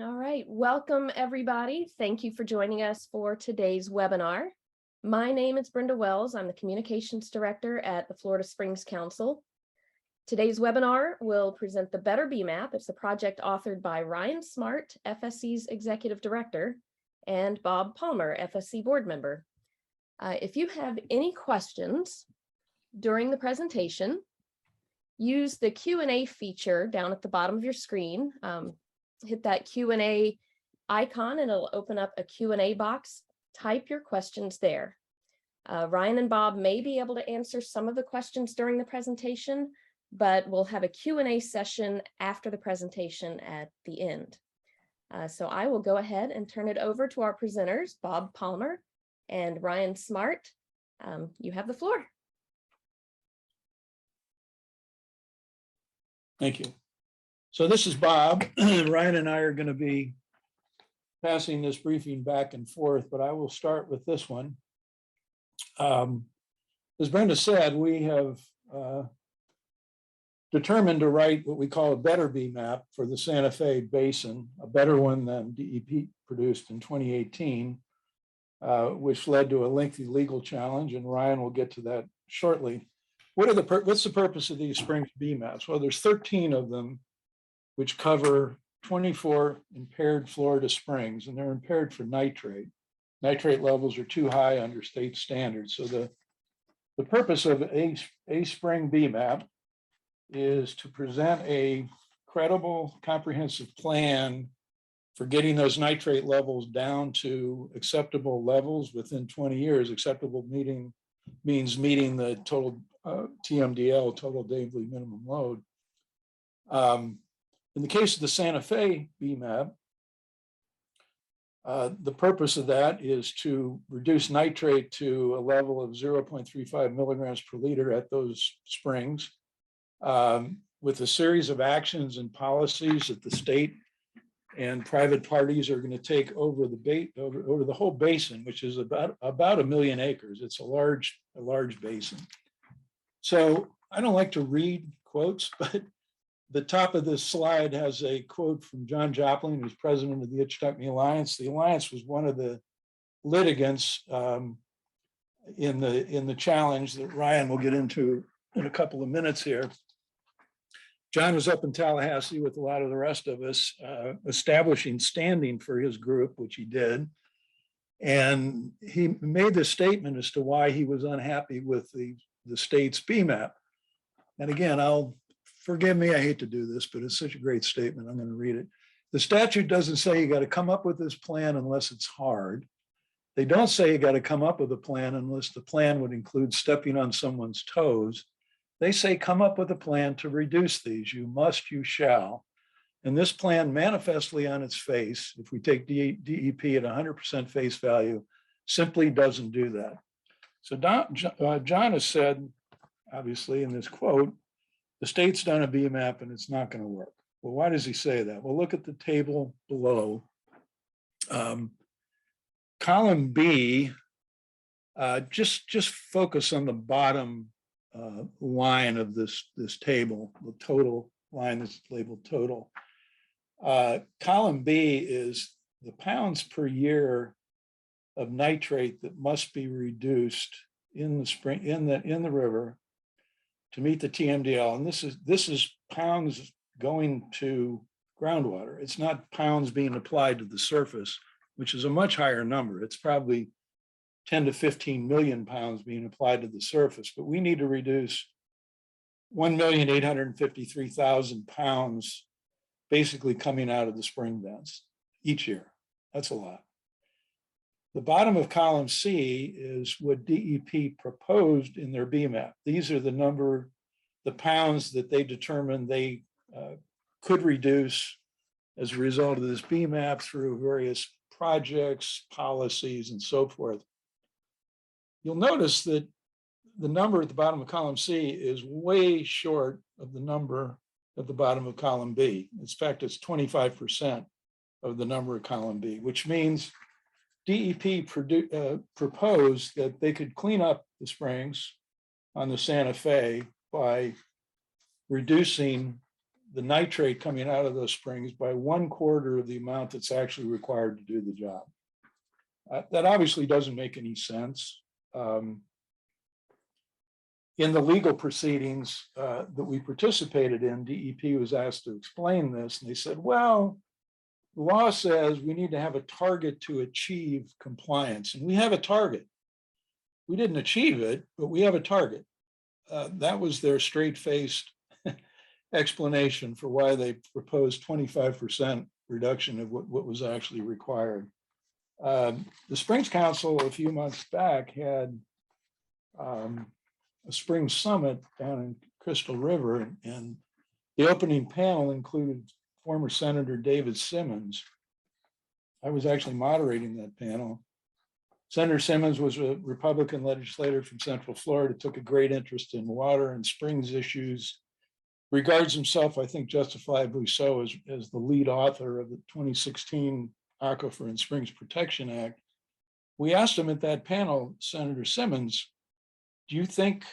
All right, welcome everybody. Thank you for joining us for today's webinar. My name is Brenda Wells. I'm the Communications Director at the Florida Springs Council. Today's webinar will present the Better BMAP. It's a project authored by Ryan Smart, FSC's Executive Director, and Bob Palmer, FSC Board Member. If you have any questions during the presentation, use the Q&A feature down at the bottom of your screen. Hit that Q&A icon and it'll open up a Q&A box. Type your questions there. Ryan and Bob may be able to answer some of the questions during the presentation, but we'll have a Q&A session after the presentation at the end. So I will go ahead and turn it over to our presenters, Bob Palmer and Ryan Smart. You have the floor. Thank you. So this is Bob. Ryan and I are going to be passing this briefing back and forth, but I will start with this one. As Brenda said, we have determined to write what we call a better BMAP for the Santa Fe Basin, a better one than DEP produced in 2018, which led to a lengthy legal challenge, and Ryan will get to that shortly. What's the purpose of these Springs BMAPs? Well, there's 13 of them, which cover 24 impaired Florida springs, and they're impaired for nitrate. Nitrate levels are too high under state standards. So the purpose of a spring BMAP is to present a credible, comprehensive plan for getting those nitrate levels down to acceptable levels within 20 years. Acceptable means meeting the total TMDL, total daily minimum load. In the case of the Santa Fe BMAP, the purpose of that is to reduce nitrate to a level of 0.35 milligrams per liter at those springs, with a series of actions and policies that the state and private parties are going to take over the whole basin, which is about 1 million acres. It's a large basin. So I don't like to read quotes, but the top of this slide has a quote from John Joplin, who's president of the Itchtucknee Alliance. The Alliance was one of the litigants in the challenge that Ryan will get into in a couple of minutes here. John was up in Tallahassee with a lot of the rest of us, establishing standing for his group, which he did. And he made this statement as to why he was unhappy with the state's BMAP. And again, forgive me, I hate to do this, but it's such a great statement. I'm going to read it. The statute doesn't say you got to come up with this plan unless it's hard. They don't say you got to come up with a plan unless the plan would include stepping on someone's toes. They say come up with a plan to reduce these. You must, you shall. And this plan manifestly on its face, if we take DEP at 100% face value, simply doesn't do that. So John has said, obviously in this quote, the state's done a BMAP and it's not going to work. Well, why does he say that? Well, look at the table below. Column B, just focus on the bottom line of this table, the total line that's labeled total. Column B is the pounds per year of nitrate that must be reduced in the spring, in the river, to meet the TMDL. And this is pounds going to groundwater. It's not pounds being applied to the surface, which is a much higher number. It's probably 10 to 15 million pounds being applied to the surface, but we need to reduce 1,853,000 pounds basically coming out of the spring vents each year. That's a lot. The bottom of column C is what DEP proposed in their BMAP. These are the pounds that they determined they could reduce as a result of this BMAP through various projects, policies, and so forth. You'll notice that the number at the bottom of column C is way short of the number at the bottom of column B. In fact, it's 25% of the number of column B, which means DEP proposed that they could clean up the springs on the Santa Fe by reducing the nitrate coming out of those springs by 1/4 of the amount that's actually required to do the job. That obviously doesn't make any sense. In the legal proceedings that we participated in, DEP was asked to explain this, and they said, well, the law says we need to have a target to achieve compliance, and we have a target. We didn't achieve it, but we have a target. That was their straight-faced explanation for why they proposed 25% reduction of what was actually required. The Springs Council a few months back had a spring summit down in Crystal River, and the opening panel included former Senator David Simmons. I was actually moderating that panel. Senator Simmons was a Republican legislator from Central Florida, took a great interest in water and springs issues, regards himself, I think justifiably so, as the lead author of the 2016 Aquifer and Springs Protection Act. We asked him at that panel, Senator Simmons, do you think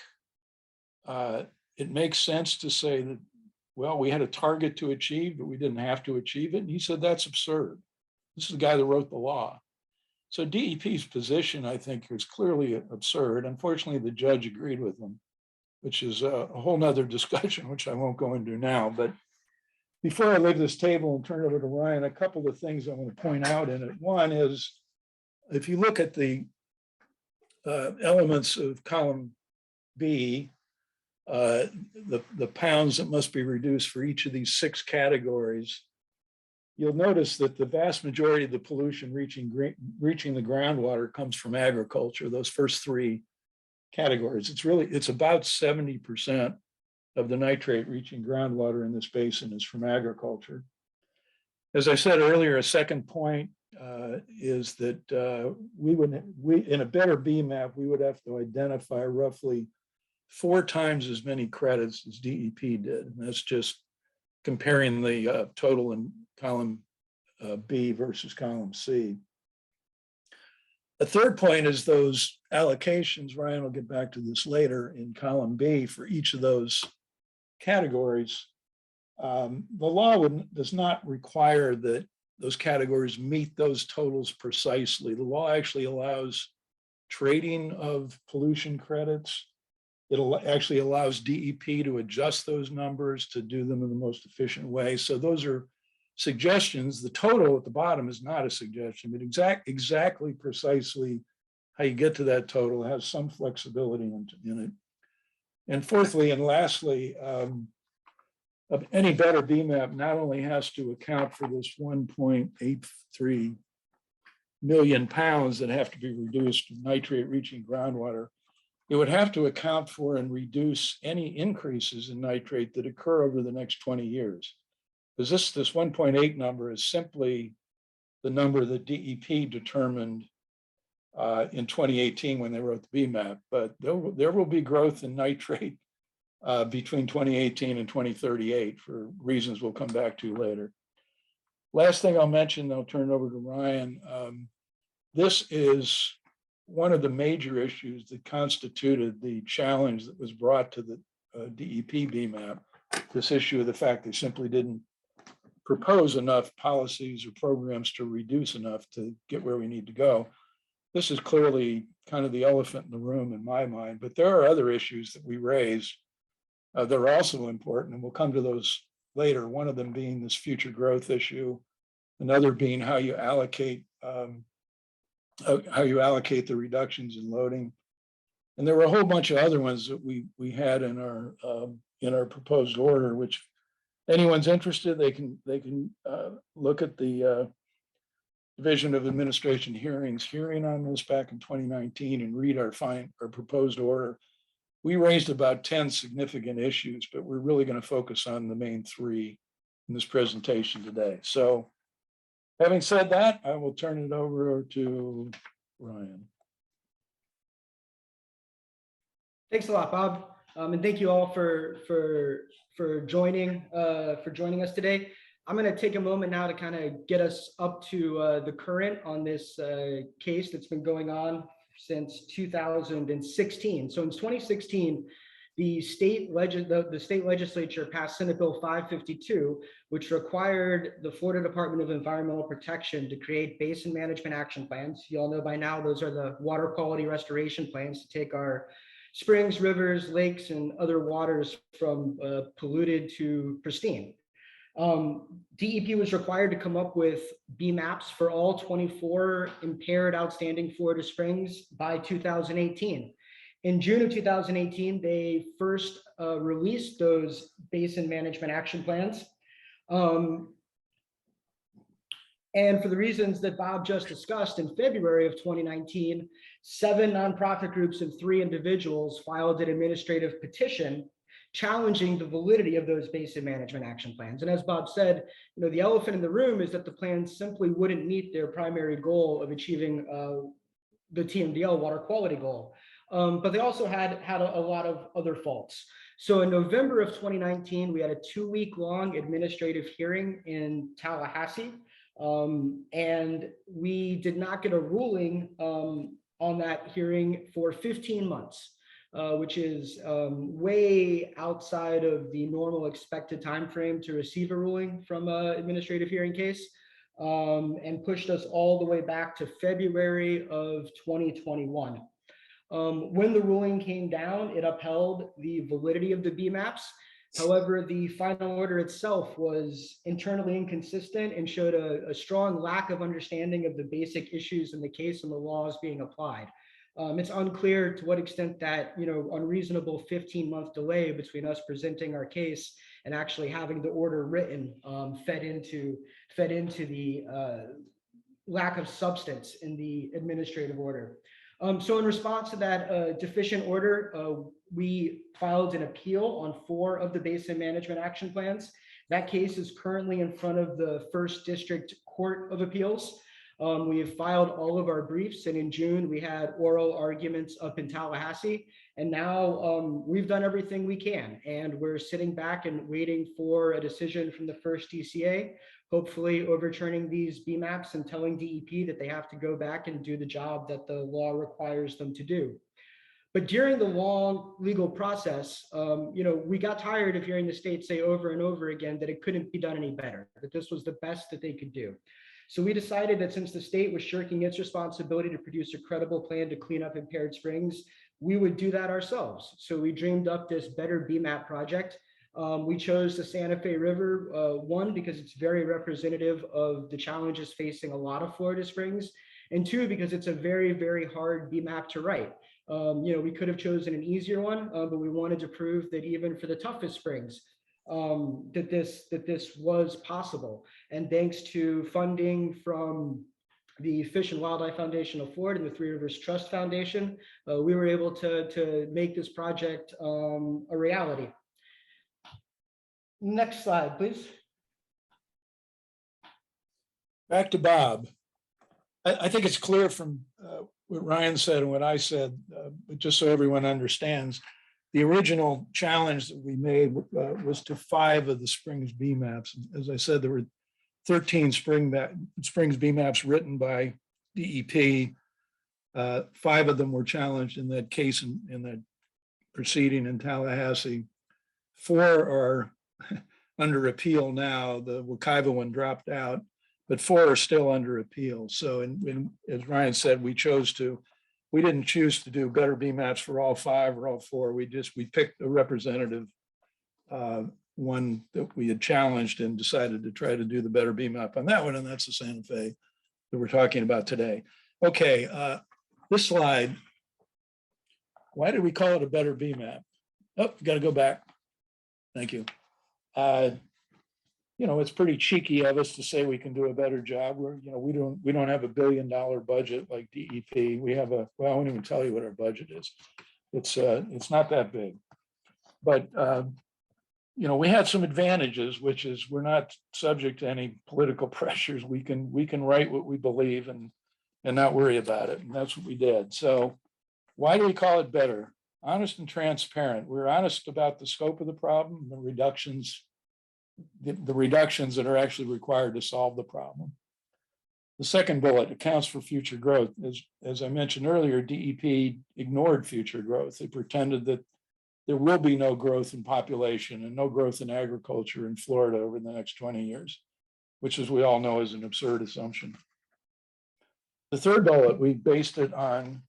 it makes sense to say that, well, we had a target to achieve, but we didn't have to achieve it? And he said, that's absurd. This is the guy that wrote the law. So DEP's position, I think, is clearly absurd. Unfortunately, the judge agreed with them, which is a whole nother discussion, which I won't go into now. But before I leave this table and turn it over to Ryan, a couple of things I want to point out in it. One is, if you look at the elements of column B, the pounds that must be reduced for each of these 6 categories, you'll notice that the vast majority of the pollution reaching the groundwater comes from agriculture, those first 3 categories. It's about 70% of the nitrate reaching groundwater in this basin is from agriculture. As I said earlier, a second point is that we in a better BMAP, we would have to identify roughly 4 times as many credits as DEP did. And that's just comparing the total in column B versus column C. The third point is those allocations. Ryan will get back to this later in column B for each of those categories. The law does not require that those categories meet those totals precisely. The law actually allows trading of pollution credits. It actually allows DEP to adjust those numbers to do them in the most efficient way. So those are suggestions. The total at the bottom is not a suggestion, but exactly precisely how you get to that total has some flexibility in it. And fourthly and lastly, any better BMAP not only has to account for this 1.83 million pounds that have to be reduced in nitrate reaching groundwater, it would have to account for and reduce any increases in nitrate that occur over the next 20 years. Because this 1.8 number is simply the number that DEP determined in 2018 when they wrote the BMAP, but there will be growth in nitrate between 2018 and 2038 for reasons we'll come back to later. Last thing I'll mention, I'll turn it over to Ryan. This is one of the major issues that constituted the challenge that was brought to the DEP BMAP, this issue of the fact they simply didn't propose enough policies or programs to reduce enough to get where we need to go. This is clearly kind of the elephant in the room in my mind, but there are other issues that we raise that are also important, and we'll come to those later. One of them being this future growth issue, another being how you allocate the reductions in loading. And there were a whole bunch of other ones that we had in our proposed order, which anyone's interested, they can look at the Division of Administration hearing on this back in 2019 and read our proposed order. We raised about 10 significant issues, but we're really going to focus on the main 3 in this presentation today. So having said that, I will turn it over to Ryan. Thanks a lot, Bob. And thank you all for joining us today. I'm going to take a moment now to kind of get us up to the current on this case that's been going on since 2016. So in 2016, the state legislature passed Senate Bill 552, which required the Florida Department of Environmental Protection to create basin management action plans. You all know by now, those are the water quality restoration plans to take our springs, rivers, lakes, and other waters from polluted to pristine. DEP was required to come up with BMAPs for all 24 impaired outstanding Florida springs by 2018. In June of 2018, they first released those basin management action plans. And for the reasons that Bob just discussed, in February of 2019, 7 nonprofit groups and 3 individuals filed an administrative petition challenging the validity of those basin management action plans. And as Bob said, the elephant in the room is that the plans simply wouldn't meet their primary goal of achieving the TMDL water quality goal. But they also had a lot of other faults. So in November of 2019, we had a 2-week-long administrative hearing in Tallahassee. And we did not get a ruling on that hearing for 15 months, which is way outside of the normal expected time frame to receive a ruling from an administrative hearing case, and pushed us all the way back to February of 2021. When the ruling came down, it upheld the validity of the BMAPs. However, the final order itself was internally inconsistent and showed a strong lack of understanding of the basic issues in the case and the laws being applied. It's unclear to what extent that unreasonable 15-month delay between us presenting our case and actually having the order written fed into the lack of substance in the administrative order. So in response to that deficient order, we filed an appeal on 4 of the basin management action plans. That case is currently in front of the First District Court of Appeals. We have filed all of our briefs, and in June we had oral arguments up in Tallahassee. And now we've done everything we can, and we're sitting back and waiting for a decision from the first DCA, hopefully overturning these BMAPs and telling DEP that they have to go back and do the job that the law requires them to do. But during the long legal process, we got tired of hearing the state say over and over again that it couldn't be done any better, that this was the best that they could do. So we decided that since the state was shirking its responsibility to produce a credible plan to clean up impaired springs, we would do that ourselves. So we dreamed up this Better BMAP project. We chose the Santa Fe River, one, because it's very representative of the challenges facing a lot of Florida springs, and 2, because it's a very, very hard BMAP to write. We could have chosen an easier one, but we wanted to prove that even for the toughest springs, that this was possible. And thanks to funding from the Fish and Wildlife Foundation of Florida and the Three Rivers Trust Foundation, we were able to make this project a reality. Next slide, please. Back to Bob. I think it's clear from what Ryan said and what I said, but just so everyone understands, the original challenge that we made was to 5 of the springs BMAPs. As I said, there were 13 springs BMAPs written by DEP. 5 of them were challenged in that case in that proceeding in Tallahassee. 4 are under appeal now. The Wekiva one dropped out, but 4 are still under appeal. So, as Ryan said, we didn't choose to do better BMAPs for all 5 or all 4. We picked a representative one that we had challenged and decided to try to do the better BMAP on that one, and that's the Santa Fe that we're talking about today. Okay, this slide, why did we call it a better BMAP? Oh, got to go back. Thank you. It's pretty cheeky of us to say we can do a better job. We don't have $1 billion budget like DEP. We have I won't even tell you what our budget is. It's not that big, but we had some advantages, which is we're not subject to any political pressures. We can write what we believe and not worry about it, and that's what we did. So why do we call it better? Honest and transparent. We're honest about the scope of the problem, the reductions that are actually required to solve the problem. The second bullet accounts for future growth. As I mentioned earlier, DEP ignored future growth. They pretended that there will be no growth in population and no growth in agriculture in Florida over the next 20 years, which, as we all know, is an absurd assumption. The third bullet, we based it on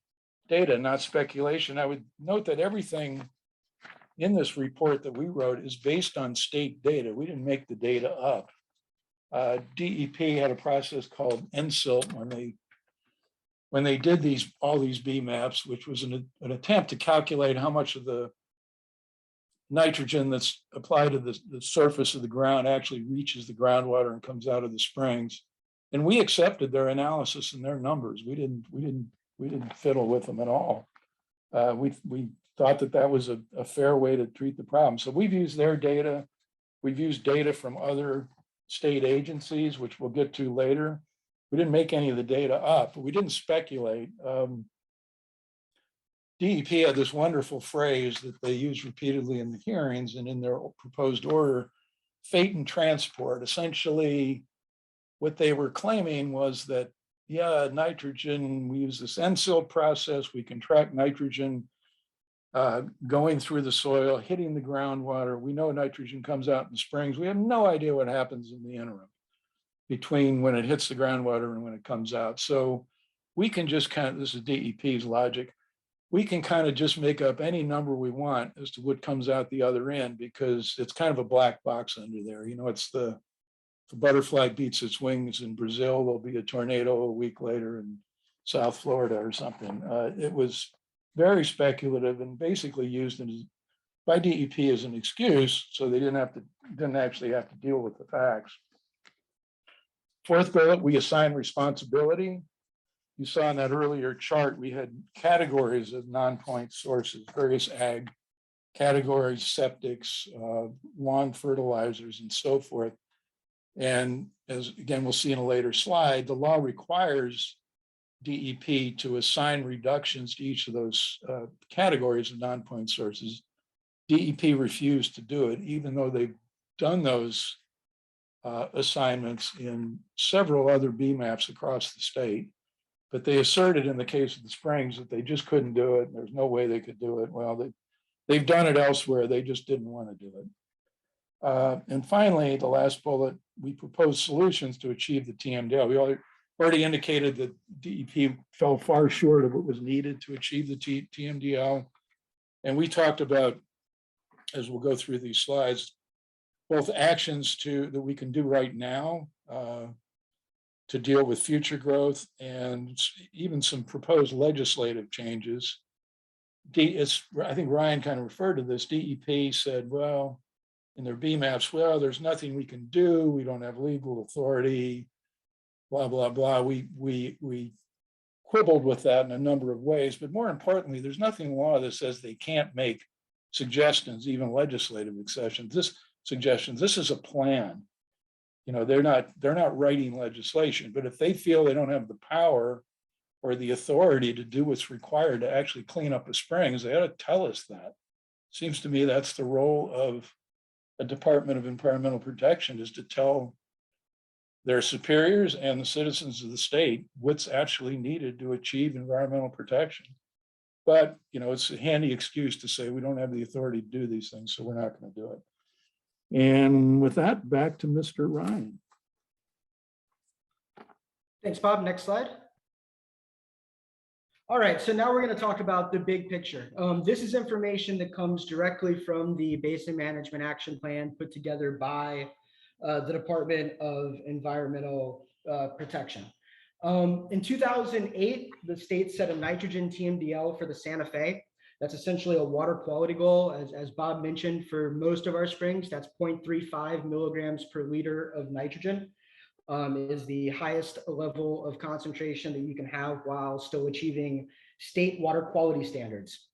data, not speculation. I would note that everything in this report that we wrote is based on state data. We didn't make the data up. DEP had a process called NSILT when they did all these BMAPs, which was an attempt to calculate how much of the nitrogen that's applied to the surface of the ground actually reaches the groundwater and comes out of the springs. And we accepted their analysis and their numbers. We didn't fiddle with them at all. We thought that was a fair way to treat the problem. So we've used their data. We've used data from other state agencies, which we'll get to later. We didn't make any of the data up, but we didn't speculate. DEP had this wonderful phrase that they used repeatedly in the hearings and in their proposed order, fate and transport. Essentially, what they were claiming was that, yeah, nitrogen, we use this NSILT process, we can track nitrogen going through the soil, hitting the groundwater. We know nitrogen comes out in the springs. We have no idea what happens in the interim between when it hits the groundwater and when it comes out. So we can just this is DEP's logic, we can kind of just make up any number we want as to what comes out the other end, because it's kind of a black box under there. You know, it's the butterfly beats its wings in Brazil, there'll be a tornado a week later in South Florida or something. It was very speculative and basically used by DEP as an excuse, so they didn't actually have to deal with the facts. Fourth bullet, we assign responsibility. You saw in that earlier chart, we had categories of non-point sources, various ag categories, septics, lawn fertilizers, and so forth. And as again, we'll see in a later slide, the law requires DEP to assign reductions to each of those categories of non-point sources. DEP refused to do it, even though they've done those assignments in several other BMAPs across the state. But they asserted in the case of the springs that they just couldn't do it. There's no way they could do it. Well, they've done it elsewhere. They just didn't want to do it. And finally, the last bullet, we propose solutions to achieve the TMDL. We already indicated that DEP fell far short of what was needed to achieve the TMDL. And we talked about, as we'll go through these slides, both actions that we can do right now to deal with future growth, and even some proposed legislative changes. I think Ryan kind of referred to this. DEP said, well, in their BMAPs, well, there's nothing we can do. We don't have legal authority, blah, blah, blah. We quibbled with that in a number of ways, but more importantly, there's nothing in law that says they can't make suggestions, even legislative suggestions. This is a plan. You know, they're not writing legislation, but if they feel they don't have the power or the authority to do what's required to actually clean up the springs, they ought to tell us that. Seems to me that's the role of a Department of Environmental Protection, is to tell their superiors and the citizens of the state what's actually needed to achieve environmental protection. But, you know, it's a handy excuse to say we don't have the authority to do these things, so we're not going to do it. And with that, back to Mr. Ryan. Thanks, Bob. Next slide. All right, so now we're going to talk about the big picture. This is information that comes directly from the Basin Management Action Plan put together by the Department of Environmental Protection. In 2008, the state set a nitrogen TMDL for the Santa Fe. That's essentially a water quality goal. As Bob mentioned, for most of our springs, that's 0.35 milligrams per liter of nitrogen. Is the highest level of concentration that you can have while still achieving state water quality standards.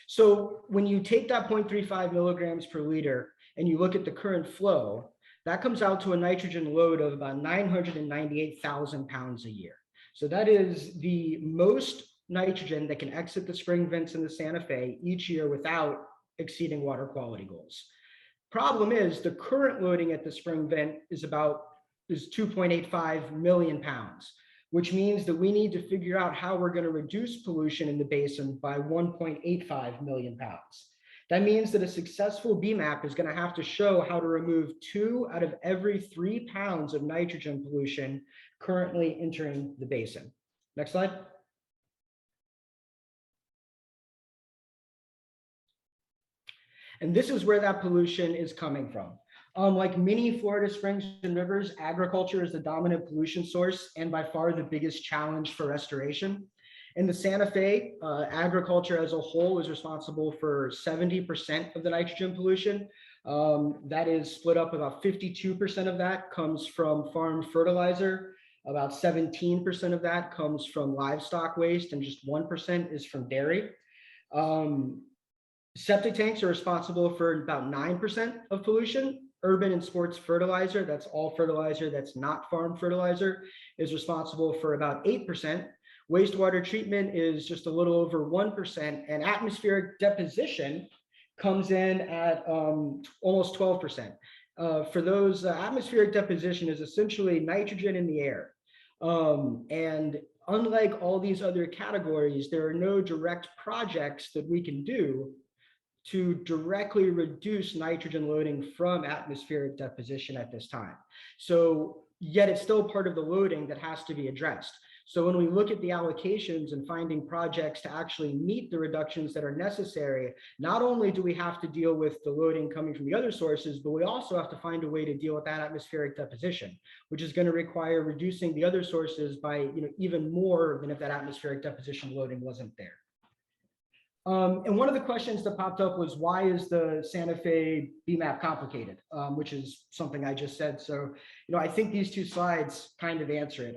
So when you take that 0.35 milligrams per liter and you look at the current flow, that comes out to a nitrogen load of about 998,000 pounds a year. So that is the most nitrogen that can exit the spring vents in the Santa Fe each year without exceeding water quality goals. Problem is, the current loading at the spring vent is 2.85 million pounds, which means that we need to figure out how we're going to reduce pollution in the basin by 1.85 million pounds. That means that a successful BMAP is going to have to show how to remove 2 out of every 3 pounds of nitrogen pollution currently entering the basin. Next slide. And this is where that pollution is coming from. Like many Florida springs and rivers, agriculture is the dominant pollution source and by far the biggest challenge for restoration. In the Santa Fe, agriculture as a whole is responsible for 70% of the nitrogen pollution. That is split up. About 52% of that comes from farm fertilizer. About 17% of that comes from livestock waste, and just 1% is from dairy. Septic tanks are responsible for about 9% of pollution. Urban and sports fertilizer, that's all fertilizer that's not farm fertilizer, is responsible for about 8%. Wastewater treatment is just a little over 1%, and atmospheric deposition comes in at almost 12%. For those, atmospheric deposition is essentially nitrogen in the air. And unlike all these other categories, there are no direct projects that we can do to directly reduce nitrogen loading from atmospheric deposition at this time. So yet it's still part of the loading that has to be addressed. So when we look at the allocations and finding projects to actually meet the reductions that are necessary, not only do we have to deal with the loading coming from the other sources, but we also have to find a way to deal with that atmospheric deposition, which is going to require reducing the other sources by even more than if that atmospheric deposition loading wasn't there. And one of the questions that popped up was, why is the Santa Fe BMAP complicated? Which is something I just said. So, I think these 2 slides kind of answer it.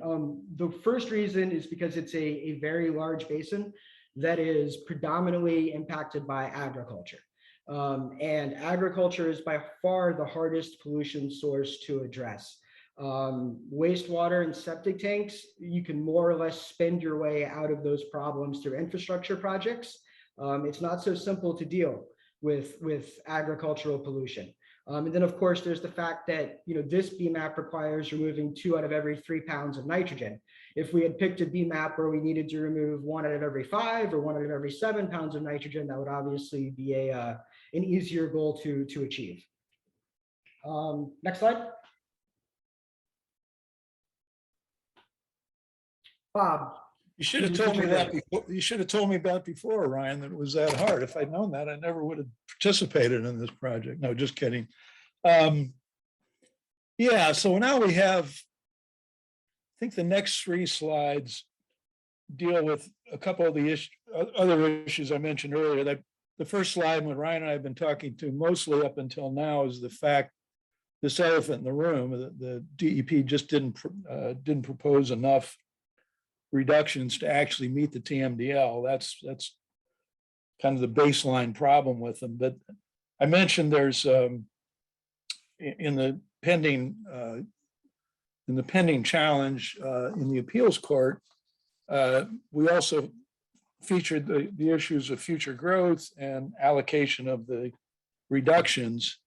The first reason is because it's a very large basin that is predominantly impacted by agriculture. And agriculture is by far the hardest pollution source to address. Wastewater and septic tanks, you can more or less spend your way out of those problems through infrastructure projects. It's not so simple to deal with agricultural pollution. And then of course, there's the fact that, this BMAP requires removing 2 out of every 3 pounds of nitrogen. If we had picked a BMAP where we needed to remove 1 out of every 5 or 1 out of every 7 pounds of nitrogen, that would obviously be an easier goal to achieve. Next slide. Bob. You should have told me that before. You should have told me about before, Ryan, that it was that hard. If I'd known that, I never would have participated in this project. No, just kidding. Yeah, so now we have, I think the next 3 slides deal with a couple of the other issues I mentioned earlier. That the first slide, when Ryan and I have been talking to mostly up until now, is the fact, this elephant in the room, the DEP just didn't propose enough reductions to actually meet the TMDL. That's kind of the baseline problem with them. But I mentioned there's in the pending challenge in the appeals court, we also featured the issues of future growth and allocation of the reductions.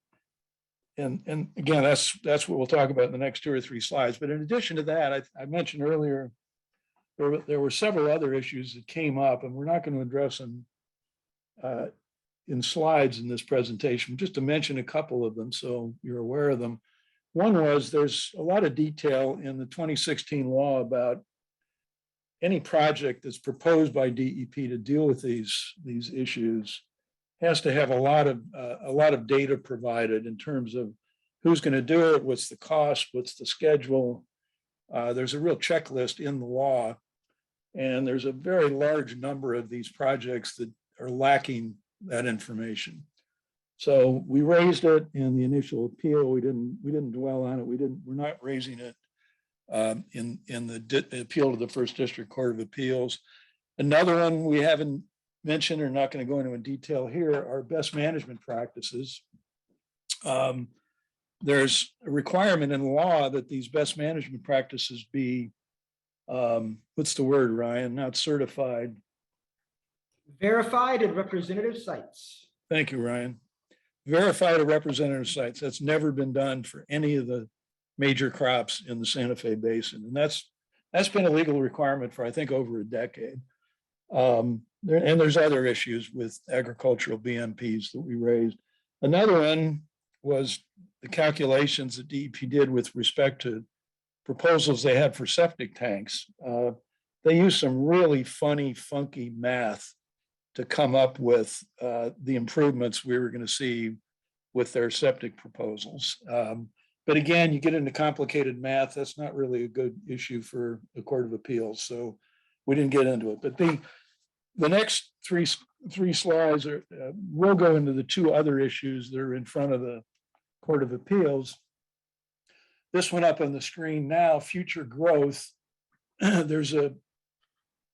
And again, that's what we'll talk about in the next 2 or 3 slides. But in addition to that, I mentioned earlier, there were several other issues that came up, and we're not going to address them in slides in this presentation, just to mention a couple of them so you're aware of them. One was, there's a lot of detail in the 2016 law about any project that's proposed by DEP to deal with these issues has to have a lot of data provided in terms of who's going to do it, what's the cost, what's the schedule. There's a real checklist in the law. And there's a very large number of these projects that are lacking that information. So we raised it in the initial appeal. We didn't dwell on it. We're not raising it in the appeal to the First District Court of Appeals. Another one we haven't mentioned, or not going to go into in detail here, are best management practices. There's a requirement in law that these best management practices be, what's the word, Ryan? Not certified. Verified at representative sites. Thank you, Ryan. Verified at representative sites. That's never been done for any of the major crops in the Santa Fe Basin. And that's been a legal requirement for, I think, over a decade. There's other issues with agricultural BMPs that we raised. Another one was the calculations that DEP did with respect to proposals they had for septic tanks. They used some really funny, funky math to come up with the improvements we were going to see with their septic proposals. But again, you get into complicated math, that's not really a good issue for the Court of Appeals. So we didn't get into it. But the next three slides will go into the two other issues that are in front of the Court of Appeals. This one up on the screen now, future growth. There's a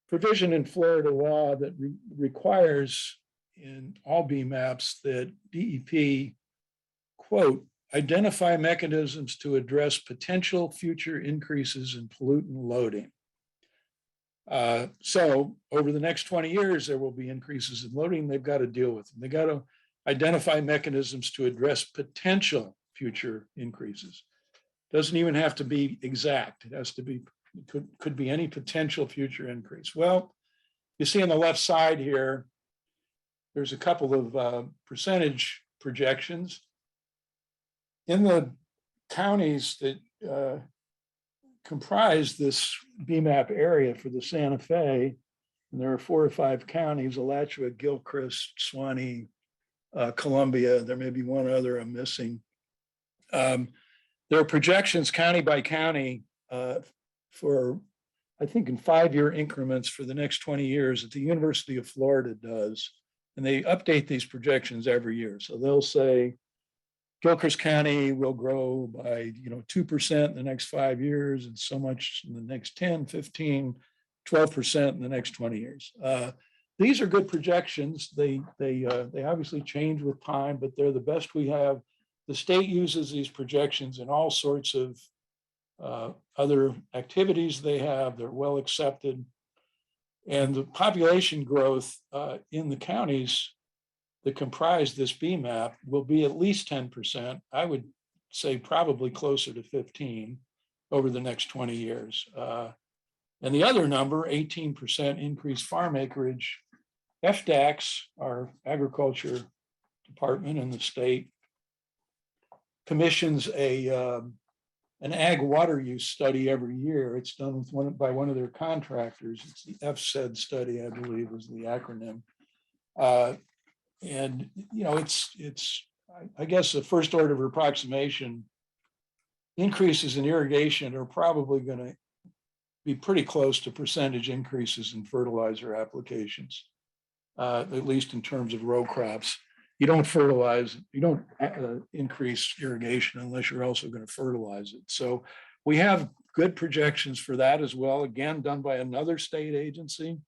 provision in Florida law that requires in all BMAPs that DEP, quote, identify mechanisms to address potential future increases in pollutant loading. So over the next 20 years, there will be increases in loading. They've got to deal with them. They got to identify mechanisms to address potential future increases. Doesn't even have to be exact. It has to be, could be any potential future increase. Well, you see on the left side here, there's a couple of percentage projections. In the counties that comprise this BMAP area for the Santa Fe, and there are 4 or 5 counties, Alachua, Gilchrist, Suwannee, Columbia, there may be one other I'm missing. There are projections county by county for, I think, in 5-year increments for the next 20 years that the University of Florida does. And they update these projections every year. So they'll say, Gilchrist County will grow by 2% in the next 5 years and so much in the next 10, 15, 12% in the next 20 years. These are good projections. They obviously change with time, but they're the best we have. The state uses these projections in all sorts of other activities they have. They're well accepted. And the population growth in the counties that comprise this BMAP will be at least 10%. I would say probably closer to 15 over the next 20 years. And the other number, 18% increased farm acreage. FDACS, our agriculture department in the state, commissions an ag water use study every year. It's done with by one of their contractors. It's the FSED study, I believe, is the acronym. And it's I guess the first order of approximation, increases in irrigation are probably going to be pretty close to percentage increases in fertilizer applications, at least in terms of row crops. You don't fertilize, you don't increase irrigation unless you're also going to fertilize it. So we have good projections for that as well, again, done by another state agency.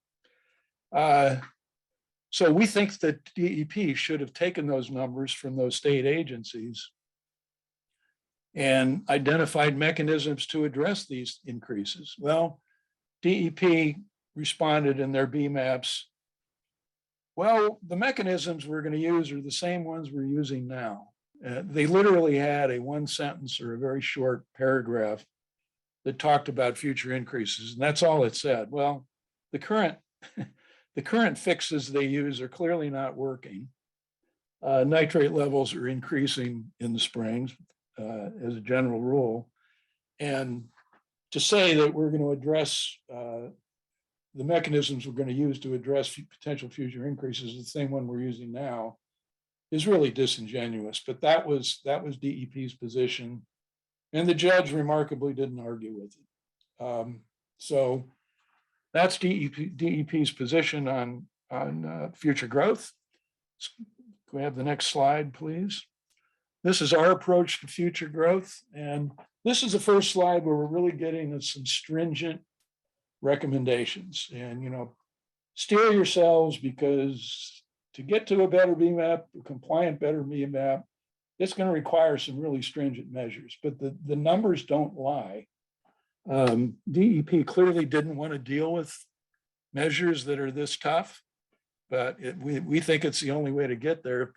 So we think that DEP should have taken those numbers from those state agencies and identified mechanisms to address these increases. Well, DEP responded in their BMAPs, well, the mechanisms we're going to use are the same ones we're using now. They literally had a 1 sentence or a very short paragraph that talked about future increases, and that's all it said. Well, the current fixes they use are clearly not working. Nitrate levels are increasing in the springs as a general rule. And to say that we're going to address the mechanisms we're going to use to address potential future increases, the same one we're using now, is really disingenuous. But that was DEP's position, and the judge remarkably didn't argue with it. So that's DEP's position on future growth. Can we have the next slide, please? This is our approach to future growth, and this is the first slide where we're really getting at some stringent recommendations. And steel yourselves, because to get to a better BMAP, a compliant better BMAP, it's going to require some really stringent measures. But the numbers don't lie. DEP clearly didn't want to deal with measures that are this tough, but we think it's the only way to get there.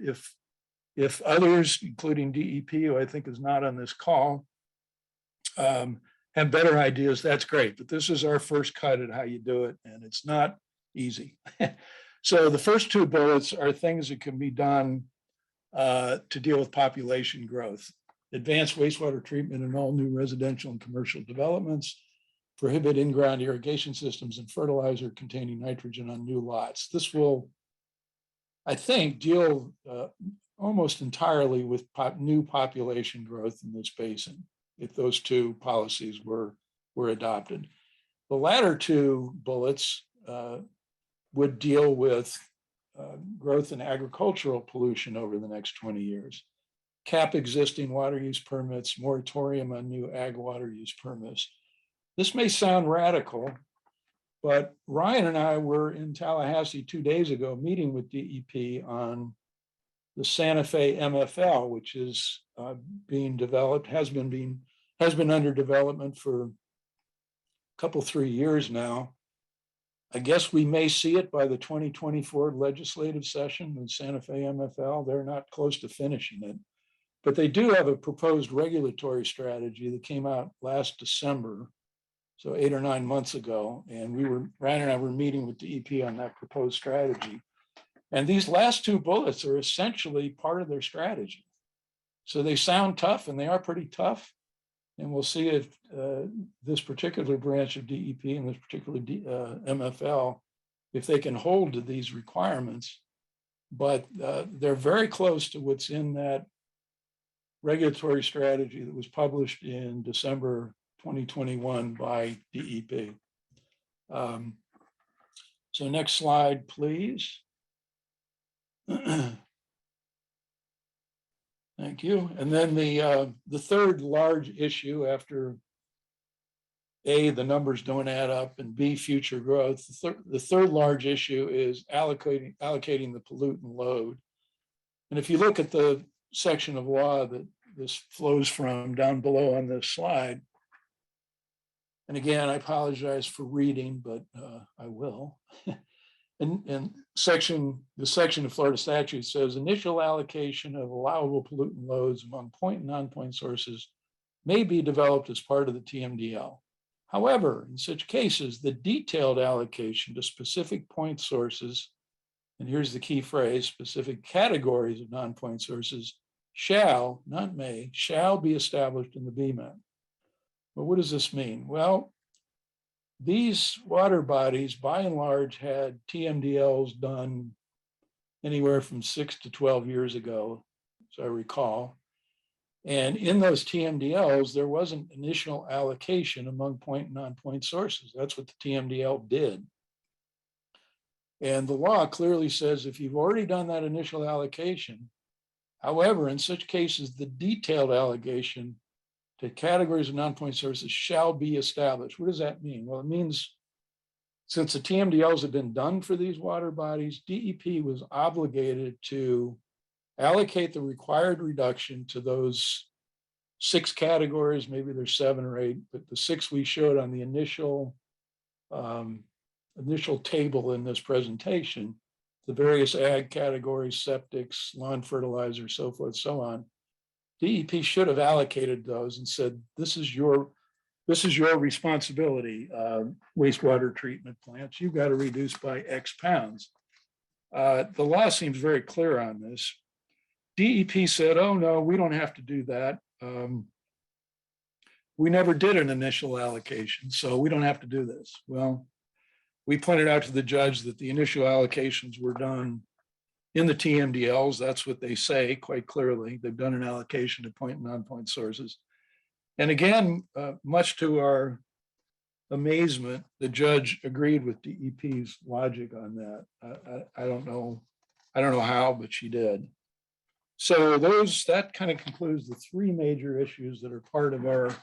If others, including DEP, who I think is not on this call, have better ideas, that's great. But this is our first cut at how you do it, and it's not easy. So the first two bullets are things that can be done to deal with population growth. Advanced wastewater treatment in all new residential and commercial developments, prohibit in-ground irrigation systems and fertilizer containing nitrogen on new lots. This will, I think, deal almost entirely with new population growth in this basin, if those two policies were adopted. The latter two bullets would deal with growth in agricultural pollution over the next 20 years. Cap existing water use permits, moratorium on new ag water use permits. This may sound radical, but Ryan and I were in Tallahassee 2 days ago meeting with DEP on the Santa Fe MFL, which is being developed, has been under development for a couple, 3 years now. I guess we may see it by the 2024 legislative session in Santa Fe MFL. They're not close to finishing it, but they do have a proposed regulatory strategy that came out last December, so 8 or 9 months ago. And Ryan and I were meeting with DEP on that proposed strategy. And these last two bullets are essentially part of their strategy. So they sound tough, and they are pretty tough. And we'll see if this particular branch of DEP and this particular MFL, if they can hold to these requirements. But they're very close to what's in that regulatory strategy that was published in December 2021 by DEP. So next slide, please. Thank you. And then the third large issue, after A, the numbers don't add up, and B, future growth, the third large issue is allocating the pollutant load. And if you look at the section of law that this flows from down below on this slide, and again, I apologize for reading, but I will. And the section of Florida statute says initial allocation of allowable pollutant loads among point and non-point sources may be developed as part of the TMDL. However, in such cases, the detailed allocation to specific point sources, and here's the key phrase, specific categories of non-point sources shall, not may, shall be established in the BMAP. Well, what does this mean? Well, these water bodies, by and large, had TMDLs done anywhere from 6 to 12 years ago, as I recall. And in those TMDLs, there wasn't initial allocation among point and non-point sources. That's what the TMDL did. And the law clearly says if you've already done that initial allocation, however, in such cases, the detailed allocation to categories of non-point sources shall be established. What does that mean? Well, it means since the TMDLs have been done for these water bodies, DEP was obligated to allocate the required reduction to those 6 categories, maybe there's 7 or 8, but the 6 we showed on the initial table in this presentation, the various ag categories, septics, lawn fertilizer, so forth, so on. DEP should have allocated those and said, this is your responsibility, wastewater treatment plants. You've got to reduce by X pounds. The law seems very clear on this. DEP said, oh no, we don't have to do that. We never did an initial allocation, so we don't have to do this. Well, we pointed out to the judge that the initial allocations were done in the TMDLs. That's what they say quite clearly. They've done an allocation to point and non-point sources. And again, much to our amazement, the judge agreed with DEP's logic on that. I don't know how, but she did. So that kind of concludes the 3 major issues that are part of our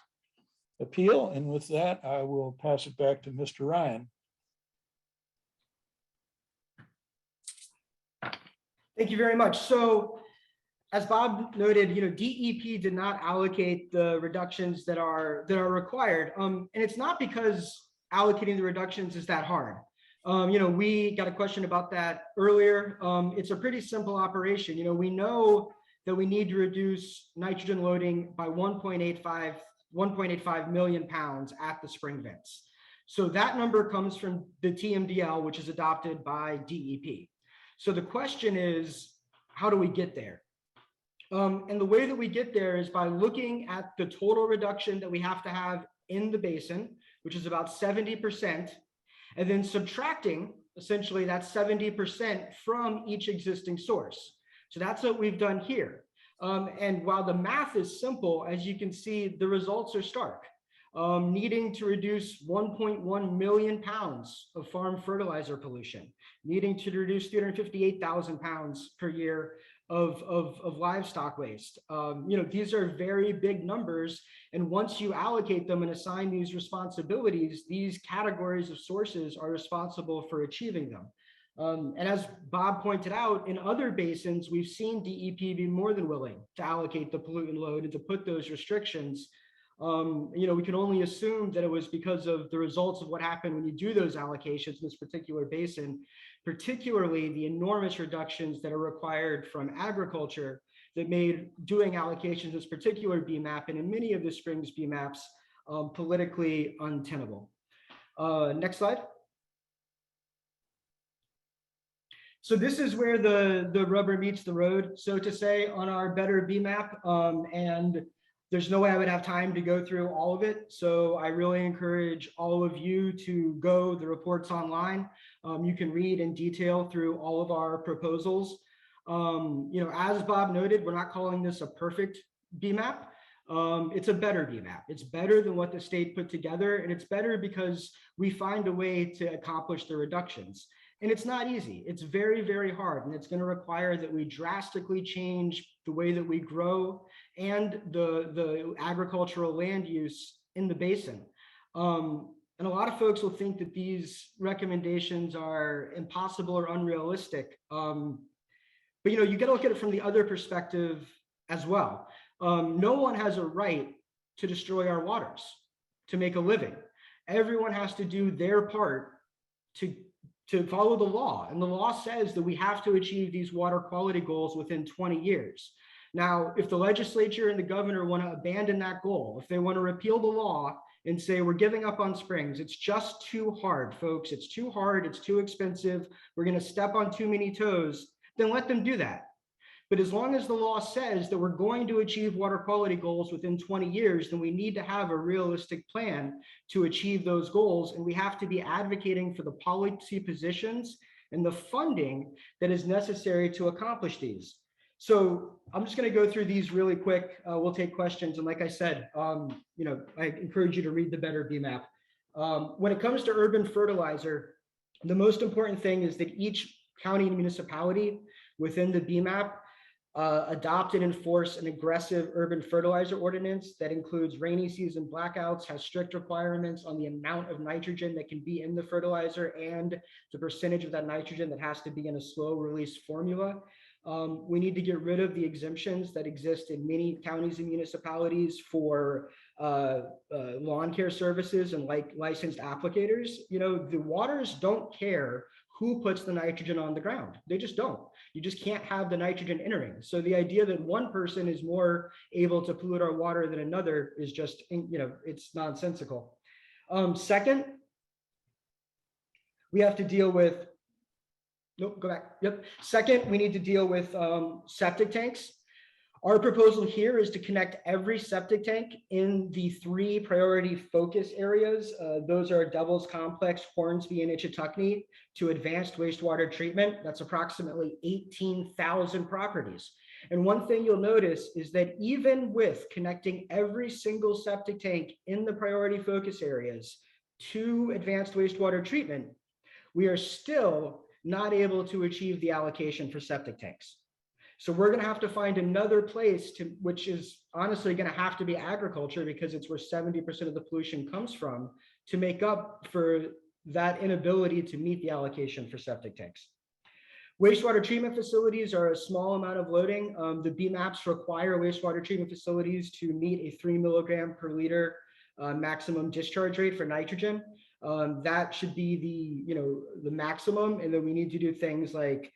appeal. And with that, I will pass it back to Mr. Ryan. Thank you very much. So as Bob noted, DEP did not allocate the reductions that are required. And it's not because allocating the reductions is that hard. We got a question about that earlier. It's a pretty simple operation. We know that we need to reduce nitrogen loading by 1.85 million pounds at the spring vents. So that number comes from the TMDL, which is adopted by DEP. So the question is, how do we get there? And the way that we get there is by looking at the total reduction that we have to have in the basin, which is about 70%, and then subtracting essentially that 70% from each existing source. So that's what we've done here. And while the math is simple, as you can see, the results are stark. Needing to reduce 1.1 million pounds of farm fertilizer pollution, needing to reduce 358,000 pounds per year of livestock waste. These are very big numbers. And once you allocate them and assign these responsibilities, these categories of sources are responsible for achieving them. And as Bob pointed out, in other basins, we've seen DEP be more than willing to allocate the pollutant load and to put those restrictions. We can only assume that it was because of the results of what happened when you do those allocations in this particular basin, particularly the enormous reductions that are required from agriculture that made doing allocations in this particular BMAP and in many of the Springs BMAPs politically untenable. Next slide. So this is where the rubber meets the road, so to say, on our better BMAP. And there's no way I would have time to go through all of it. So I really encourage all of you to go, the report's online. You can read in detail through all of our proposals. As Bob noted, we're not calling this a perfect BMAP. It's a better BMAP. It's better than what the state put together. And it's better because we find a way to accomplish the reductions. And it's not easy. It's very, very hard. And it's going to require that we drastically change the way that we grow and the agricultural land use in the basin. And a lot of folks will think that these recommendations are impossible or unrealistic. But you got to look at it from the other perspective as well. No one has a right to destroy our waters to make a living. Everyone has to do their part to follow the law. And the law says that we have to achieve these water quality goals within 20 years. Now, if the legislature and the governor want to abandon that goal, if they want to repeal the law and say, we're giving up on springs, it's just too hard, folks. It's too hard. It's too expensive. We're going to step on too many toes, then let them do that. But as long as the law says that we're going to achieve water quality goals within 20 years, then we need to have a realistic plan to achieve those goals. And we have to be advocating for the policy positions and the funding that is necessary to accomplish these. So I'm just going to go through these really quick. We'll take questions. And like I said, I encourage you to read the better BMAP. When it comes to urban fertilizer, the most important thing is that each county and municipality within the BMAP adopt and enforce an aggressive urban fertilizer ordinance that includes rainy season blackouts, has strict requirements on the amount of nitrogen that can be in the fertilizer and the percentage of that nitrogen that has to be in a slow release formula. We need to get rid of the exemptions that exist in many counties and municipalities for lawn care services and licensed applicators. The waters don't care who puts the nitrogen on the ground. They just don't. You just can't have the nitrogen entering. So the idea that one person is more able to pollute our water than another is just, it's nonsensical. Second, we have to deal with, nope, go back. Yep. Second, we need to deal with septic tanks. Our proposal here is to connect every septic tank in the 3 priority focus areas. Those are Devil's Complex, Hornsby, and Ichetucknee to advanced wastewater treatment. That's approximately 18,000 properties. And one thing you'll notice is that even with connecting every single septic tank in the priority focus areas to advanced wastewater treatment, we are still not able to achieve the allocation for septic tanks. So we're going to have to find another place which is honestly going to have to be agriculture, because it's where 70% of the pollution comes from, to make up for that inability to meet the allocation for septic tanks. Wastewater treatment facilities are a small amount of loading. The BMAPs require wastewater treatment facilities to meet a 3 milligram per liter maximum discharge rate for nitrogen. That should be the maximum. And then we need to do things like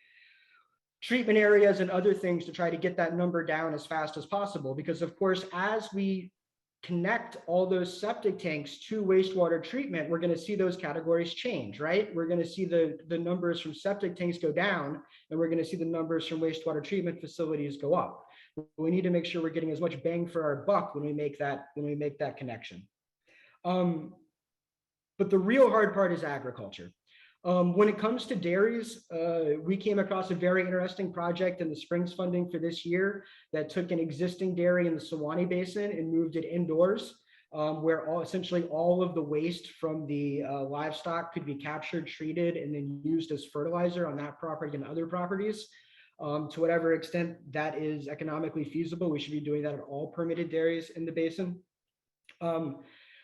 treatment areas and other things to try to get that number down as fast as possible. Because of course, as we connect all those septic tanks to wastewater treatment, we're going to see those categories change, right? We're going to see the numbers from septic tanks go down, and we're going to see the numbers from wastewater treatment facilities go up. We need to make sure we're getting as much bang for our buck when we make that connection. But the real hard part is agriculture. When it comes to dairies, we came across a very interesting project in the Springs funding for this year that took an existing dairy in the Sewanee Basin and moved it indoors, where essentially all of the waste from the livestock could be captured, treated, and then used as fertilizer on that property and other properties. To whatever extent that is economically feasible, we should be doing that at all permitted dairies in the basin.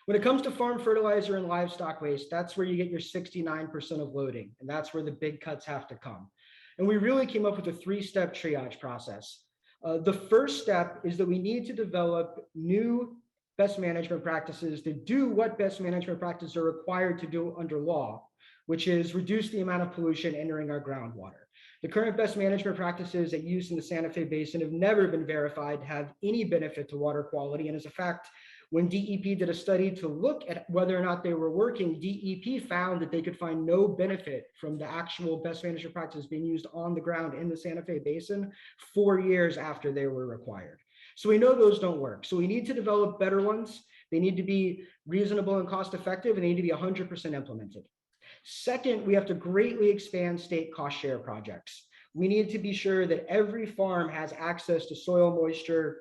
When it comes to farm fertilizer and livestock waste, that's where you get your 69% of loading, and that's where the big cuts have to come. And we really came up with a 3-step triage process. The first step is that we need to develop new best management practices that do what best management practices are required to do under law, which is reduce the amount of pollution entering our groundwater. The current best management practices that use in the Santa Fe Basin have never been verified to have any benefit to water quality, and as a fact, when DEP did a study to look at whether or not they were working, DEP found that they could find no benefit from the actual best management practices being used on the ground in the Santa Fe Basin 4 years after they were required. So we know those don't work. So we need to develop better ones. They need to be reasonable and cost effective, and they need to be 100% implemented. Second, we have to greatly expand state cost share projects. We need to be sure that every farm has access to soil moisture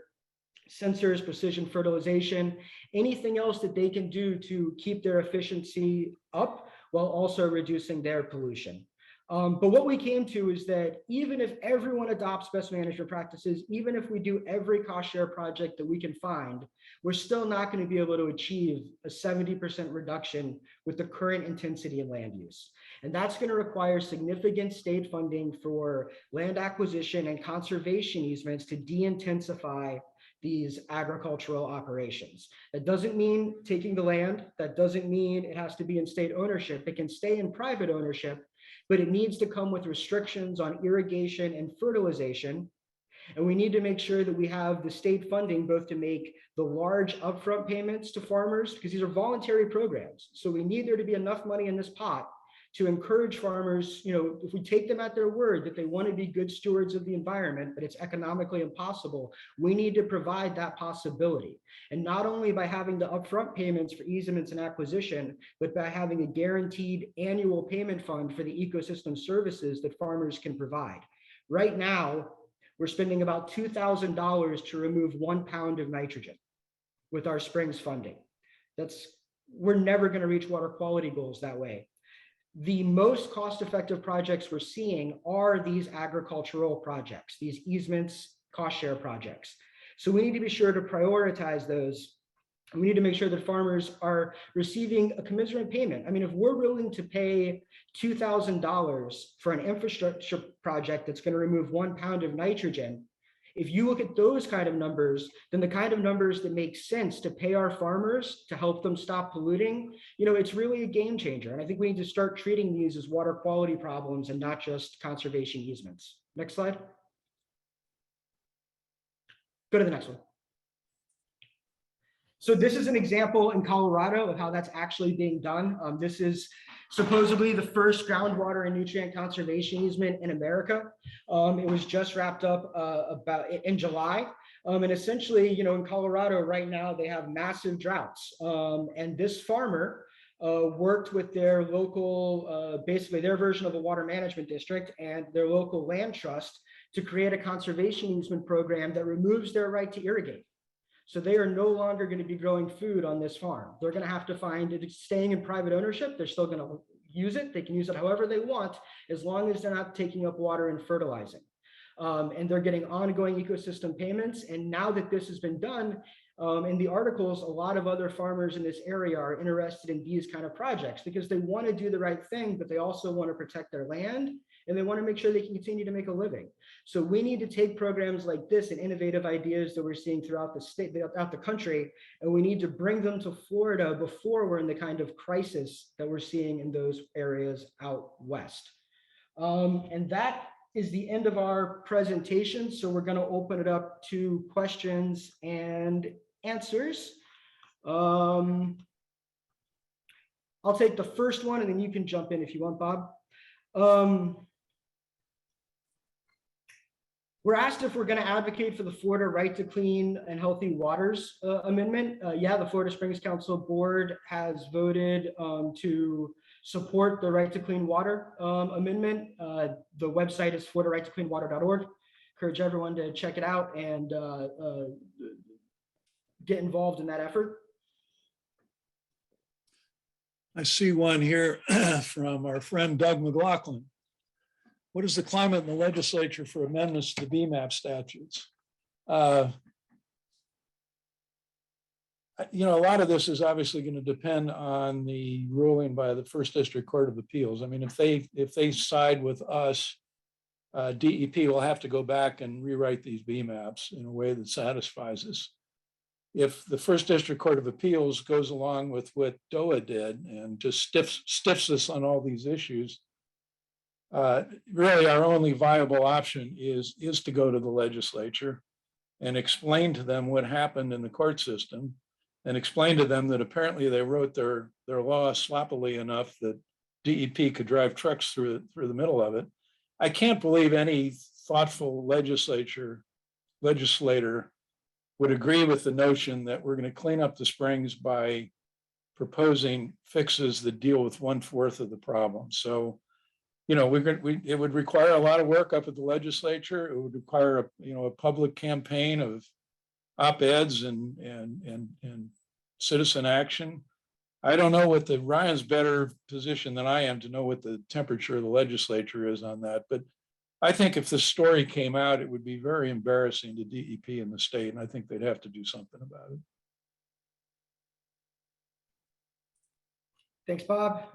sensors, precision fertilization, anything else that they can do to keep their efficiency up while also reducing their pollution. But what we came to is that even if everyone adopts best management practices, even if we do every cost share project that we can find, we're still not going to be able to achieve a 70% reduction with the current intensity in land use. And that's going to require significant state funding for land acquisition and conservation easements to de-intensify these agricultural operations. That doesn't mean taking the land. That doesn't mean it has to be in state ownership. It can stay in private ownership, but it needs to come with restrictions on irrigation and fertilization. And we need to make sure that we have the state funding both to make the large upfront payments to farmers, because these are voluntary programs. So we need there to be enough money in this pot to encourage farmers, if we take them at their word that they want to be good stewards of the environment, but it's economically impossible, we need to provide that possibility. And not only by having the upfront payments for easements and acquisition, but by having a guaranteed annual payment fund for the ecosystem services that farmers can provide. Right now, we're spending about $2,000 to remove 1 pound of nitrogen with our Springs funding. We're never going to reach water quality goals that way. The most cost-effective projects we're seeing are these agricultural projects, these easements, cost share projects. So we need to be sure to prioritize those. We need to make sure that farmers are receiving a commensurate payment. I mean, if we're willing to pay $2,000 for an infrastructure project that's going to remove 1 pound of nitrogen, if you look at those kind of numbers, then the kind of numbers that make sense to pay our farmers to help them stop polluting, it's really a game changer. And I think we need to start treating these as water quality problems and not just conservation easements. Next slide. Go to the next one. So this is an example in Colorado of how that's actually being done. This is supposedly the first groundwater and nutrient conservation easement in America. It was just wrapped up in July. And essentially, in Colorado right now, they have massive droughts. And this farmer worked with their local, basically their version of a water management district and their local land trust to create a conservation easement program that removes their right to irrigate. So they are no longer going to be growing food on this farm. They're going to have to find it staying in private ownership. They're still going to use it. They can use it however they want, as long as they're not taking up water and fertilizing. And they're getting ongoing ecosystem payments. And now that this has been done, in the articles, a lot of other farmers in this area are interested in these kind of projects because they want to do the right thing, but they also want to protect their land and they want to make sure they can continue to make a living. So we need to take programs like this and innovative ideas that we're seeing throughout the state, throughout the country, and we need to bring them to Florida before we're in the kind of crisis that we're seeing in those areas out west. And that is the end of our presentation. So we're going to open it up to questions and answers. I'll take the first one and then you can jump in if you want, Bob. We're asked if we're going to advocate for the Florida Right to Clean and Healthy Waters amendment. Yeah, the Florida Springs Council Board has voted to support the Right to Clean Water amendment. The website is floridarightocleanwater.org. Encourage everyone to check it out and get involved in that effort. I see one here from our friend Doug McLaughlin. What is the climate in the legislature for amendments to BMAP statutes? A lot of this is obviously going to depend on the ruling by the First District Court of Appeals. I mean, if they side with us, DEP will have to go back and rewrite these BMAPs in a way that satisfies us. If the First District Court of Appeals goes along with what DOA did and just stiffs us on all these issues, really our only viable option is to go to the legislature and explain to them what happened in the court system and explain to them that apparently they wrote their law sloppily enough that DEP could drive trucks through the middle of it. I can't believe any thoughtful legislator would agree with the notion that we're going to clean up the springs by proposing fixes that deal with 1/4 of the problem. So, it would require a lot of work up at the legislature. It would require a public campaign of op-eds and citizen action. I don't know what Ryan's better position than I am to know what the temperature of the legislature is on that. But I think if this story came out, it would be very embarrassing to DEP in the state, and I think they'd have to do something about it. Thanks, Bob.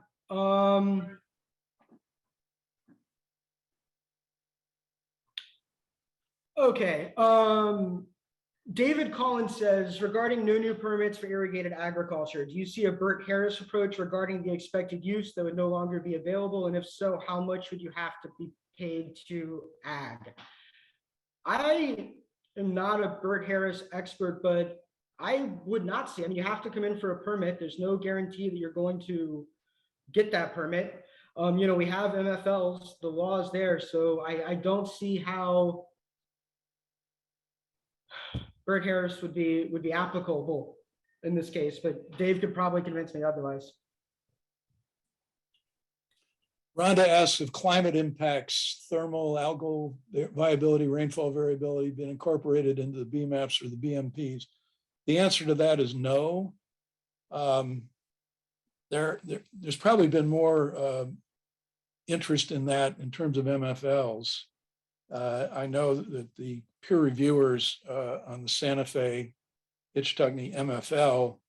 Okay. David Collins says, regarding no new permits for irrigated agriculture, do you see a Burt Harris approach regarding the expected use that would no longer be available? And if so, how much would you have to be paid to ag? I am not a Burt Harris expert, but I would not see, you have to come in for a permit. There's no guarantee that you're going to get that permit. We have MFLs, the law is there. So I don't see how Burt Harris would be applicable in this case, but Dave could probably convince me otherwise. Rhonda asks if climate impacts, thermal, algal viability, rainfall variability been incorporated into the BMAPs or the BMPs. The answer to that is no. There's probably been more interest in that in terms of MFLs. I know that the peer reviewers on the Santa Fe Hitchtugney MFL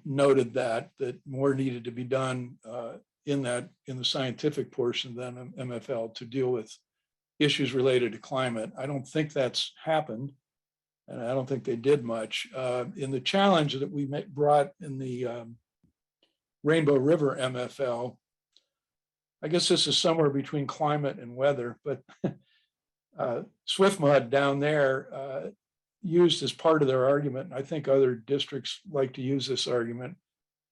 noted that more needed to be done in the scientific portion than MFL to deal with issues related to climate. I don't think that's happened, and I don't think they did much. In the challenge that we brought in the Rainbow River MFL, I guess this is somewhere between climate and weather, but SwiftMud down there used as part of their argument, and I think other districts like to use this argument,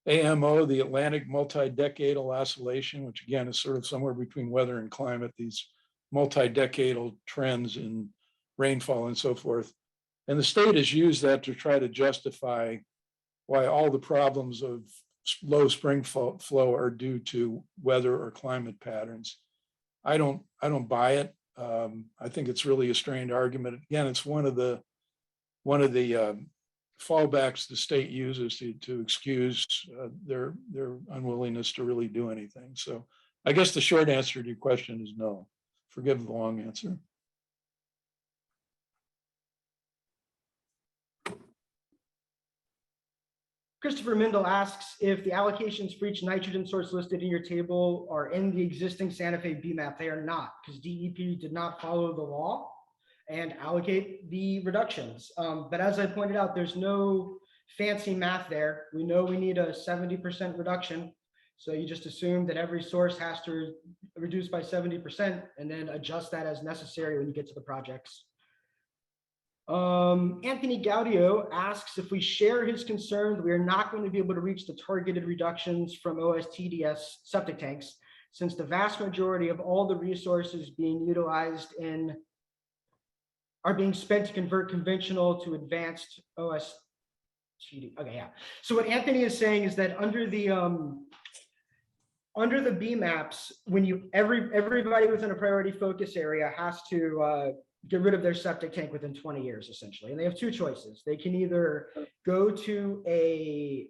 AMO, the Atlantic multi-decadal oscillation, which again is sort of somewhere between weather and climate, these multi-decadal trends in rainfall and so forth. And the state has used that to try to justify why all the problems of low spring flow are due to weather or climate patterns. I don't buy it. I think it's really a strained argument. Again, it's one of the fallbacks the state uses to excuse their unwillingness to really do anything. So I guess the short answer to your question is no. Forgive the long answer. Christopher Mindel asks if the allocations for each nitrogen source listed in your table are in the existing Santa Fe BMAP. They are not, because DEP did not follow the law and allocate the reductions. But as I pointed out, there's no fancy math there. We know we need a 70% reduction. So you just assume that every source has to reduce by 70% and then adjust that as necessary when you get to the projects. Anthony Gaudio asks if we share his concern that we are not going to be able to reach the targeted reductions from OSTDS septic tanks, since the vast majority of all the resources being utilized are being spent to convert conventional to advanced OSTD. Okay, yeah. So what Anthony is saying is that under the BMAPs, when everybody within a priority focus area has to get rid of their septic tank within 20 years, essentially. And they have two choices. They can either go to a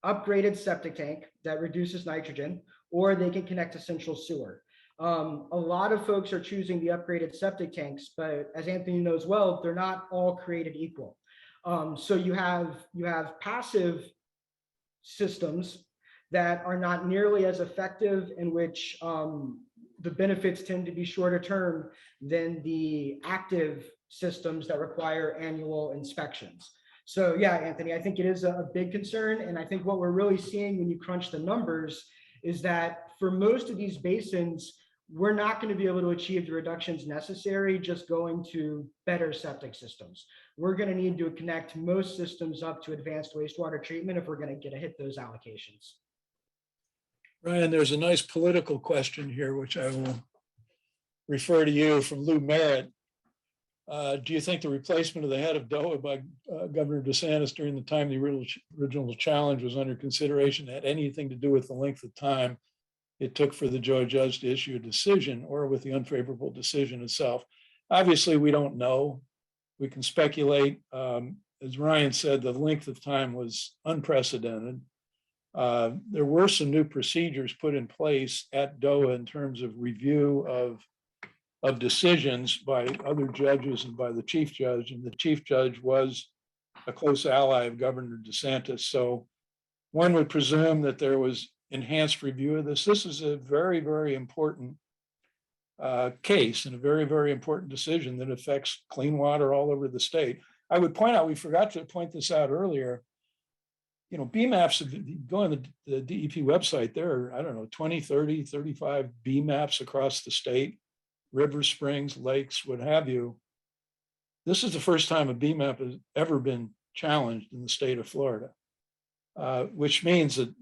upgraded septic tank that reduces nitrogen, or they can connect to central sewer. A lot of folks are choosing the upgraded septic tanks, but as Anthony knows well, they're not all created equal. So you have passive systems that are not nearly as effective, in which the benefits tend to be shorter term than the active systems that require annual inspections. So yeah, Anthony, I think it is a big concern. And I think what we're really seeing when you crunch the numbers is that for most of these basins, we're not going to be able to achieve the reductions necessary just going to better septic systems. We're going to need to connect most systems up to advanced wastewater treatment if we're going to hit those allocations. Ryan, there's a nice political question here, which I will refer to you from Lou Merritt. Do you think the replacement of the head of DOA by Governor DeSantis during the time the original challenge was under consideration had anything to do with the length of time it took for the judge to issue a decision, or with the unfavorable decision itself? Obviously, we don't know. We can speculate. As Ryan said, the length of time was unprecedented. There were some new procedures put in place at DOA in terms of review of decisions by other judges and by the chief judge. And the chief judge was a close ally of Governor DeSantis. So one would presume that there was enhanced review of this. This is a very, very important case and a very, very important decision that affects clean water all over the state. I would point out, we forgot to point this out earlier, you know, BMAPs, if you go on the DEP website, there are, I don't know, 20, 30, 35 BMAPs across the state, rivers, springs, lakes, what have you. This is the first time a BMAP has ever been challenged in the state of Florida, which means that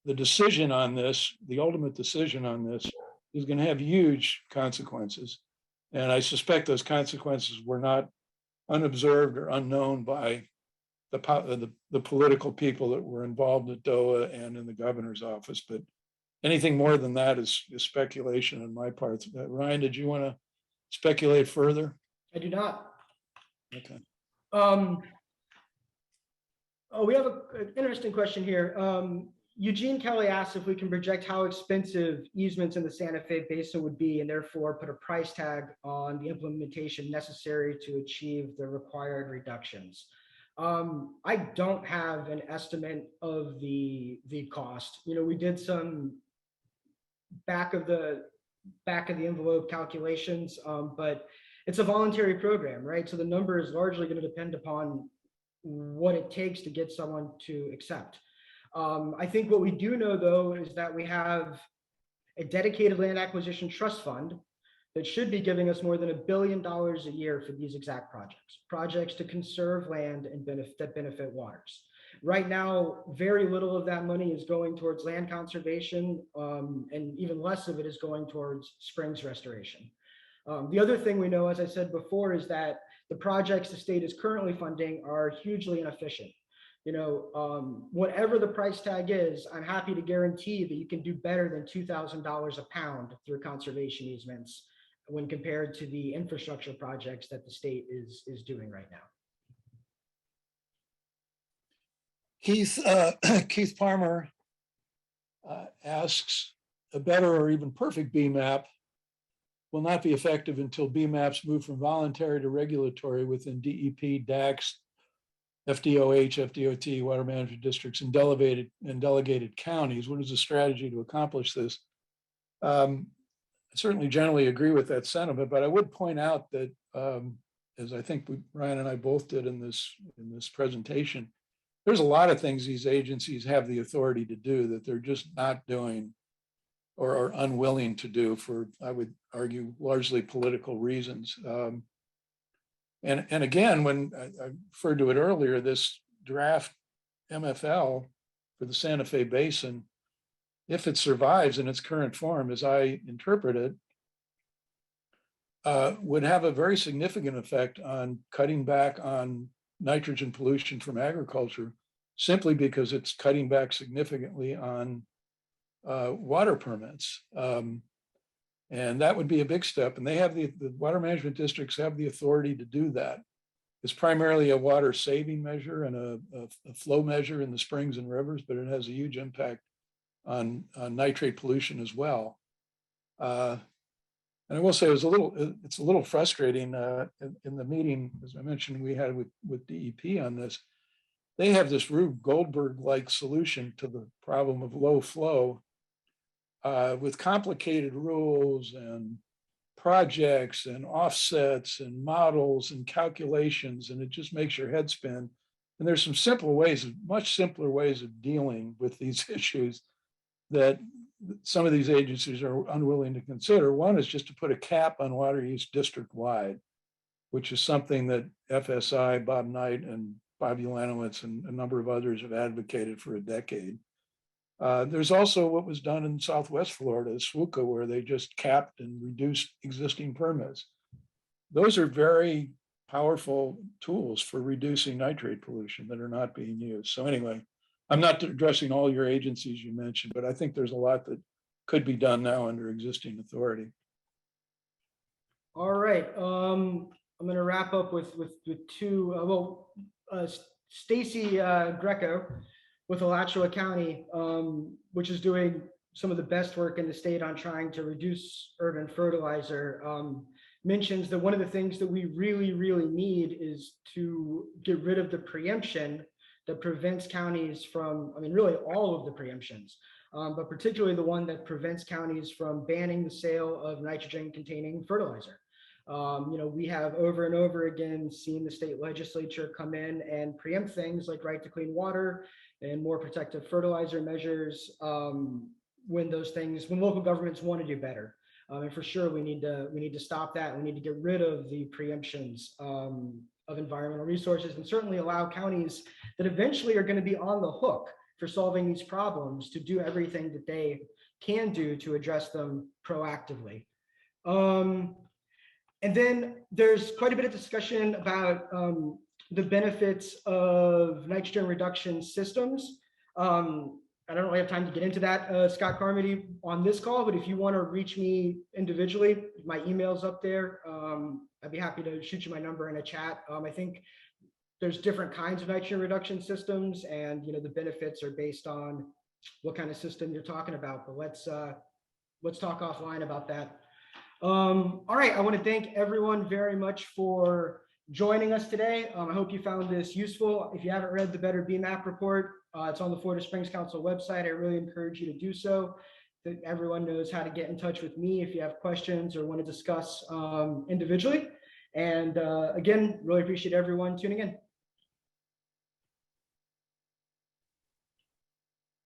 the decision on this, the ultimate decision on this, is going to have huge consequences. And I suspect those consequences were not unobserved or unknown by the political people that were involved at DOA and in the governor's office. But anything more than that is speculation on my part. Ryan, did you want to speculate further? I do not. Okay. We have an interesting question here. Eugene Kelly asks if we can project how expensive easements in the Santa Fe Basin would be, and therefore put a price tag on the implementation necessary to achieve the required reductions. I don't have an estimate of the cost. You know, we did some back of the envelope calculations, but it's a voluntary program, right? So the number is largely going to depend upon what it takes to get someone to accept. I think what we do know, though, is that we have a dedicated land acquisition trust fund that should be giving us more than $1 billion a year for these exact projects to conserve land and benefit waters. Right now, very little of that money is going towards land conservation, and even less of it is going towards springs restoration. The other thing we know, as I said before, is that the projects the state is currently funding are hugely inefficient. You know, whatever the price tag is, I'm happy to guarantee that you can do better than $2,000 a pound through conservation easements when compared to the infrastructure projects that the state is doing right now. Keith Palmer asks, a better or even perfect BMAP will not be effective until BMAPs move from voluntary to regulatory within DEP, DACS, FDOH, FDOT, water management districts, and delegated counties. What is the strategy to accomplish this? I certainly generally agree with that sentiment, but I would point out that, as I think Ryan and I both did in this presentation, there's a lot of things these agencies have the authority to do that they're just not doing or are unwilling to do for, I would argue, largely political reasons. And again, when I referred to it earlier, this draft MFL for the Santa Fe Basin, if it survives in its current form, as I interpret it, would have a very significant effect on cutting back on nitrogen pollution from agriculture, simply because it's cutting back significantly on water permits. And that would be a big step. And they have the water management districts have the authority to do that. It's primarily a water saving measure and a flow measure in the springs and rivers, but it has a huge impact on nitrate pollution as well. And I will say it's a little frustrating in the meeting, as I mentioned, we had with DEP on this. They have this Rube Goldberg-like solution to the problem of low flow with complicated rules and projects and offsets and models and calculations, and it just makes your head spin. And there's some simple ways, much simpler ways of dealing with these issues that some of these agencies are unwilling to consider. One is just to put a cap on water use district-wide, which is something that FSI, Bob Knight, and Bob Ulanowitz, and a number of others have advocated for a decade. There's also what was done in Southwest Florida, SWUCA, where they just capped and reduced existing permits. Those are very powerful tools for reducing nitrate pollution that are not being used. So anyway, I'm not addressing all your agencies you mentioned, but I think there's a lot that could be done now under existing authority. All right. I'm going to wrap up with two. Stacy Greco with Alachua County, which is doing some of the best work in the state on trying to reduce urban fertilizer, mentions that one of the things that we really, really need is to get rid of the preemption that prevents counties from, I mean, really all of the preemptions, but particularly the one that prevents counties from banning the sale of nitrogen-containing fertilizer. We have over and over again seen the state legislature come in and preempt things like right to clean water and more protective fertilizer measures when local governments want to do better. And for sure, we need to stop that. We need to get rid of the preemptions of environmental resources, and certainly allow counties that eventually are going to be on the hook for solving these problems to do everything that they can do to address them proactively. And then there's quite a bit of discussion about the benefits of nitrogen reduction systems. I don't really have time to get into that, Scott Carmody, on this call, but if you want to reach me individually, my email's up there. I'd be happy to shoot you my number in a chat. I think there's different kinds of nitrogen reduction systems, and the benefits are based on what kind of system you're talking about. But let's talk offline about that. All right, I want to thank everyone very much for joining us today. I hope you found this useful. If you haven't read the Better BMAP report, it's on the Florida Springs Council website. I really encourage you to do so. That everyone knows how to get in touch with me if you have questions or want to discuss individually. And again, really appreciate everyone tuning in.